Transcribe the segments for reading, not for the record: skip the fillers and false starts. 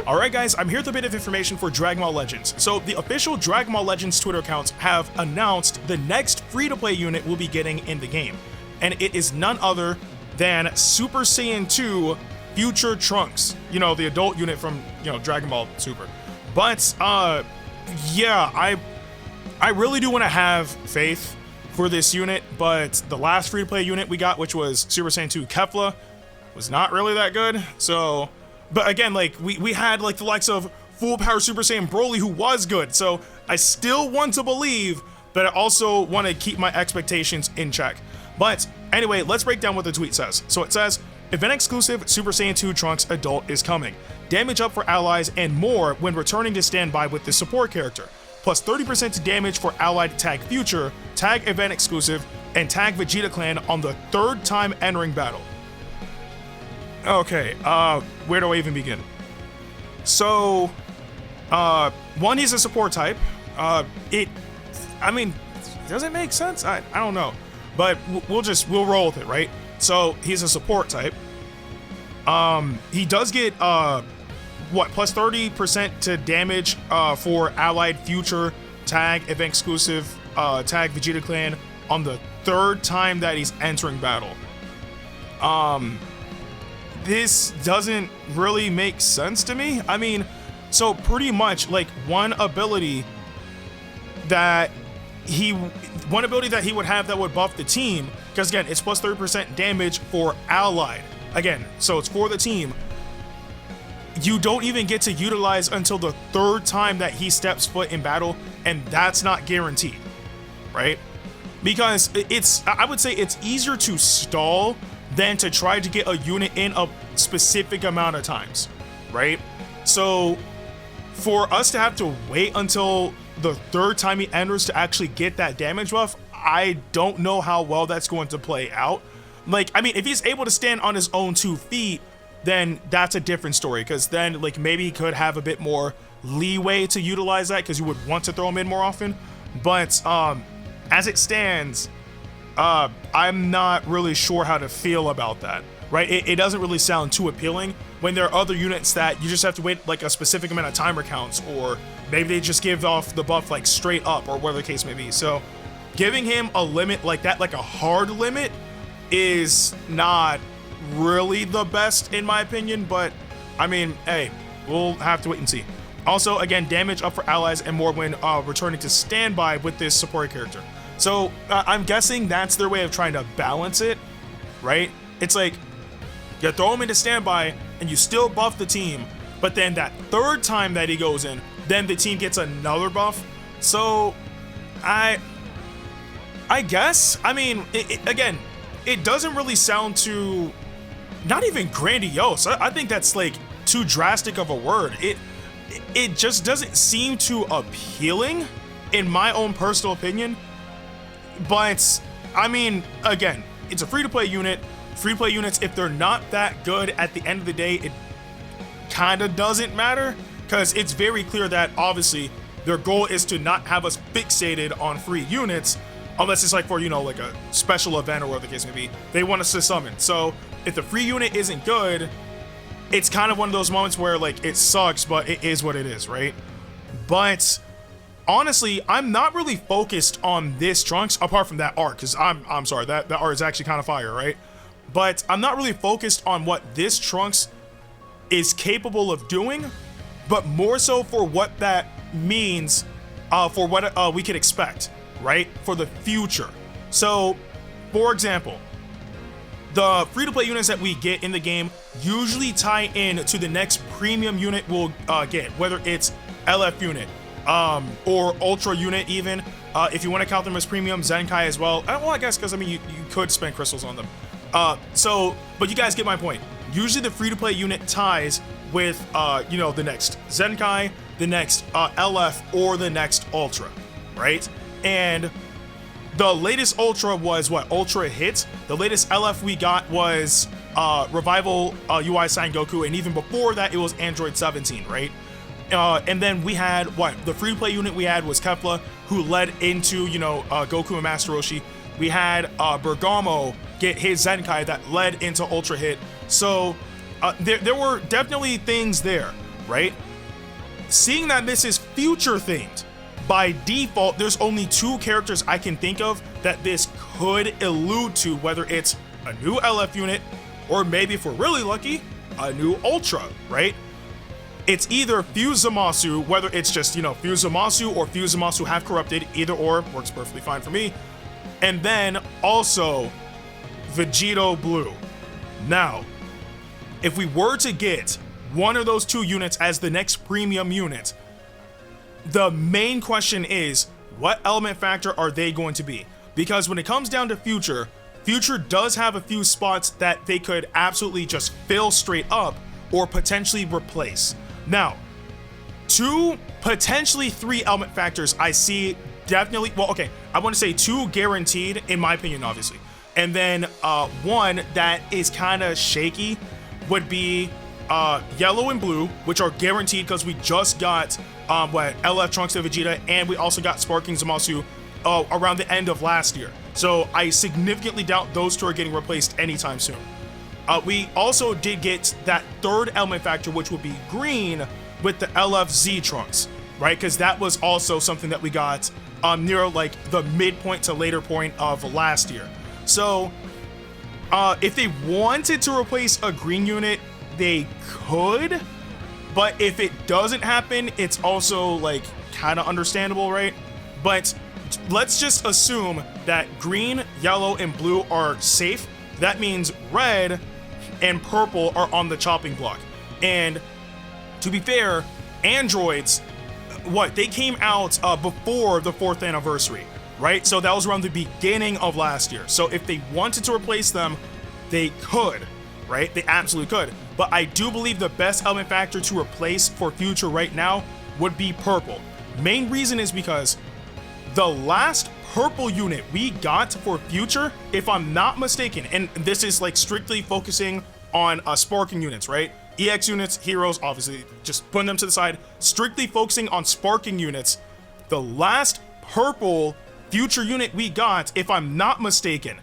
Alright guys, I'm here with a bit of information for Dragon Ball Legends. So the official Dragon Ball Legends Twitter accounts have announced the next free-to-play unit we'll be getting in the game. And it is none other than Super Saiyan 2 Future Trunks. You know, the adult unit from, Dragon Ball Super. But, yeah, I really do want to have faith for this unit, but the last free-to-play unit we got, which was Super Saiyan 2 Kefla, was not really that good, so... But again, like, we had, like, the likes of Full Power Super Saiyan Broly, who was good, so I still want to believe, but I also want to keep my expectations in check. But anyway, let's break down what the tweet says. So it says, event-exclusive Super Saiyan 2 Trunks Adult is coming. Damage up for allies and more when returning to standby with the support character. Plus 30% to damage for allied tag Future, tag event-exclusive, and tag Vegeta Clan on the 3rd time entering battle. Okay, where do I even begin? So, one, he's a support type. I mean, does it make sense? I don't know. But we'll roll with it, right? So, he's a support type. He does get, plus 30% to damage, for allied Future, tag, event exclusive, tag Vegeta Clan on the 3rd time that he's entering battle. This doesn't really make sense to me. I mean, so pretty much like one ability that he would have that would buff the team, because again, it's plus 30% damage for allied. Again, so it's for the team. You don't even get to utilize until the 3rd time that he steps foot in battle, and that's not guaranteed, right? Because I would say it's easier to stall than to try to get a unit in a specific amount of times, right? So for us to have to wait until the 3rd time he enters to actually get that damage buff, I don't know how well that's going to play out. Like, I mean, if he's able to stand on his own 2 feet, then that's a different story, because then like maybe he could have a bit more leeway to utilize that, because you would want to throw him in more often. But as it stands, I'm not really sure how to feel about that, right? It doesn't really sound too appealing when there are other units that you just have to wait like a specific amount of timer counts, or maybe they just give off the buff like straight up, or whatever the case may be. So giving him a limit like that, like a hard limit, is not really the best in my opinion, but I mean, hey, we'll have to wait and see. Also, again, damage up for allies and more when returning to standby with this support character. So I'm guessing that's their way of trying to balance it, right? It's like you throw him into standby and you still buff the team, but then that 3rd time that he goes in, then the team gets another buff. So I guess, I mean, again, it doesn't really sound too, not even grandiose. I think that's like too drastic of a word. It just doesn't seem too appealing in my own personal opinion. But I mean, again, it's a free-to-play unit. Free-to-play units, if they're not that good at the end of the day, it kind of doesn't matter, because it's very clear that obviously their goal is to not have us fixated on free units, unless it's like for, like a special event or whatever the case may be. They want us to summon. So if the free unit isn't good, it's kind of one of those moments where like it sucks, but it is what it is, right? But honestly, I'm not really focused on this Trunks, apart from that art, because I'm sorry, that art is actually kind of fire, right? But I'm not really focused on what this Trunks is capable of doing, but more so for what that means for what we could expect, right? For the future. So, for example, the free-to-play units that we get in the game usually tie in to the next premium unit we'll get, whether it's LF unit, or Ultra unit even, if you want to count them as premium, Zenkai as well. Well, I guess, because I mean, you could spend crystals on them. But you guys get my point. Usually the free-to-play unit ties with, the next Zenkai, the next LF, or the next Ultra, right? And the latest Ultra was what? Ultra Hit. The latest LF we got was Revival UI Sign Goku, and even before that, it was Android 17, right? And then we had the free play unit we had was Kefla, who led into Goku and Master Roshi. We had Bergamo get his Zenkai that led into Ultra Hit. So there were definitely things there, right? Seeing that this is future themed, by default, there's only 2 characters I can think of that this could allude to, whether it's a new LF unit or maybe, if we're really lucky, a new Ultra, right? It's either Fuse Zamasu, whether it's just, Fuse Zamasu or Fuse Zamasu half corrupted, either or works perfectly fine for me. And then also Vegito Blue. Now, if we were to get one of those 2 units as the next premium unit, the main question is, what element factor are they going to be? Because when it comes down to Future does have a few spots that they could absolutely just fill straight up or potentially replace. Now, 2, potentially 3 element factors I see definitely, well, okay, I want to say 2 guaranteed, in my opinion, obviously. And then 1 that is kind of shaky would be Yellow and Blue, which are guaranteed because we just got LF Trunks and Vegeta, and we also got Sparking Zamasu around the end of last year. So I significantly doubt those 2 are getting replaced anytime soon. We also did get that 3rd element factor, which would be green, with the LFZ Trunks, right? Because that was also something that we got near like the midpoint to later point of last year. So if they wanted to replace a green unit, they could, but if it doesn't happen, it's also like kind of understandable, right? But let's just assume that green, yellow, and blue are safe. That means red and purple are on the chopping block. And to be fair, androids, they came out before the 4th anniversary, right? So that was around the beginning of last year. So if they wanted to replace them, they could, right? They absolutely could. But I do believe the best element factor to replace for Future right now would be purple. Main reason is because the last purple unit we got for Future, if I'm not mistaken, and this is like strictly focusing on sparking units, right? EX units, heroes, obviously, just putting them to the side, strictly focusing on sparking units. The last purple Future unit we got, if I'm not mistaken,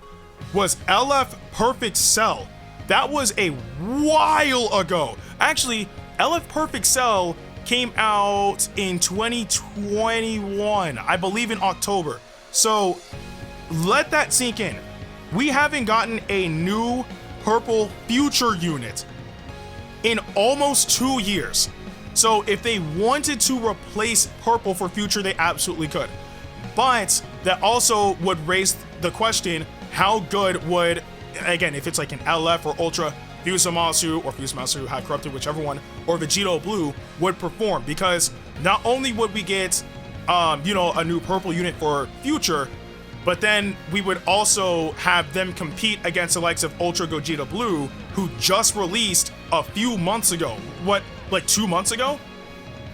was LF Perfect Cell. That was a while ago. Actually, LF Perfect Cell came out in 2021, I believe in October. So let that sink in. We haven't gotten a new purple Future unit in almost 2 years. So if they wanted to replace purple for Future, they absolutely could. But that also would raise the question, how good would, again, if it's like an LF or Ultra, Fuse Zamasu or Fuse Zamasu High Corrupted, whichever one, or Vegito Blue would perform? Because not only would we get, a new purple unit for Future, but then we would also have them compete against the likes of Ultra Gogeta Blue, who just released a few months ago. Like 2 months ago?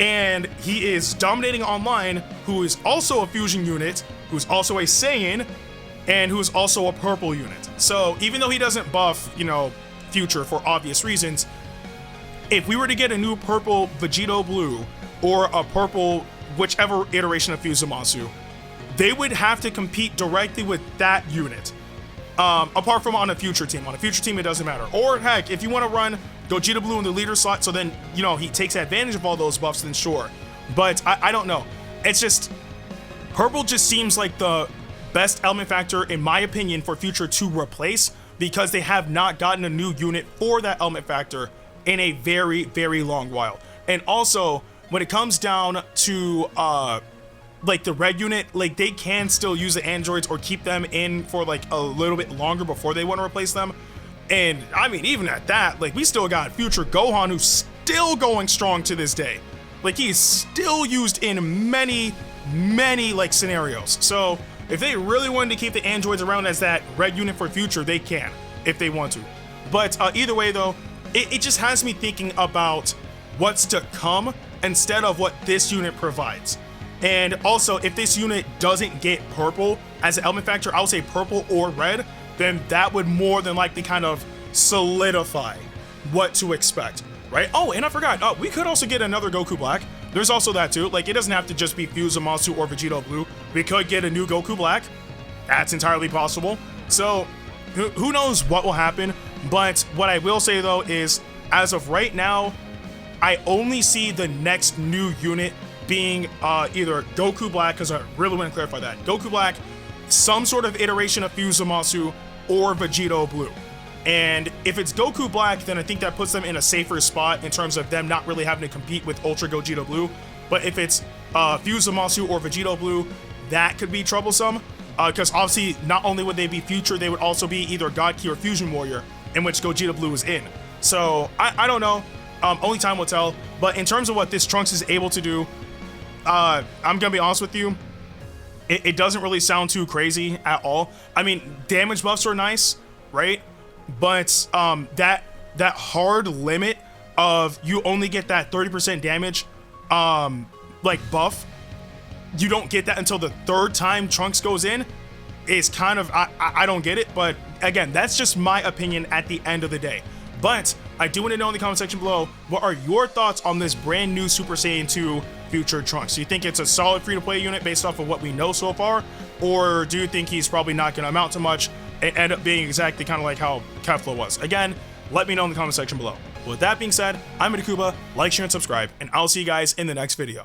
And he is dominating online, who is also a fusion unit, who's also a Saiyan, and who's also a purple unit. So even though he doesn't buff, Future for obvious reasons, if we were to get a new purple Vegito Blue or a purple whichever iteration of Fuse Zamasu, they would have to compete directly with that unit. Apart from on a Future team. On a Future team, it doesn't matter. Or heck, if you want to run Gogeta Blue in the leader slot, so then, he takes advantage of all those buffs, then sure. But I don't know. It's just, purple just seems like the best element factor, in my opinion, for Future to replace, because they have not gotten a new unit for that element factor in a very, very long while. And also, when it comes down to the red unit, they can still use the androids or keep them in for a little bit longer before they want to replace them. And I mean, even at that, we still got Future Gohan, who's still going strong to this day. He's still used in many scenarios. So if they really wanted to keep the androids around as that red unit for Future, they can, if they want to. But either way though, it just has me thinking about what's to come instead of what this unit provides. And also, if this unit doesn't get purple as an element factor, I would say purple or red, then that would more than likely kind of solidify what to expect, right? Oh, and I forgot, we could also get another Goku Black. There's also that too. It doesn't have to just be Fuse Zamasu or Vegito Blue. We could get a new Goku Black. That's entirely possible. So who knows what will happen. But what I will say though is, as of right now, I only see the next new unit being either Goku Black, because I really want to clarify that, Goku Black, some sort of iteration of Fuse Zamasu, or Vegito Blue. And if it's Goku Black, then I think that puts them in a safer spot in terms of them not really having to compete with Ultra Gogeta Blue. But if it's Fuse Zamasu or Vegito Blue, that could be troublesome, because obviously not only would they be future, they would also be either God Key or Fusion Warrior, in which Gogeta Blue is in. So I don't know, only time will tell. But in terms of what this Trunks is able to do, I'm gonna be honest with you, it doesn't really sound too crazy at all. I mean, damage buffs are nice, right? But that hard limit of you only get that 30% damage like buff, you don't get that until the third time Trunks goes in, is kind of, I don't get it. But again, that's just my opinion at the end of the day. But I do want to know in the comment section below, what are your thoughts on this brand new Super Saiyan 2 Future Trunks? Do you think it's a solid free-to-play unit based off of what we know so far? Or do you think he's probably not going to amount to much and end up being exactly kind of like how Kefla was? Again, let me know in the comment section below. With that being said, I'm Ndukauba, like, share, and subscribe, and I'll see you guys in the next video.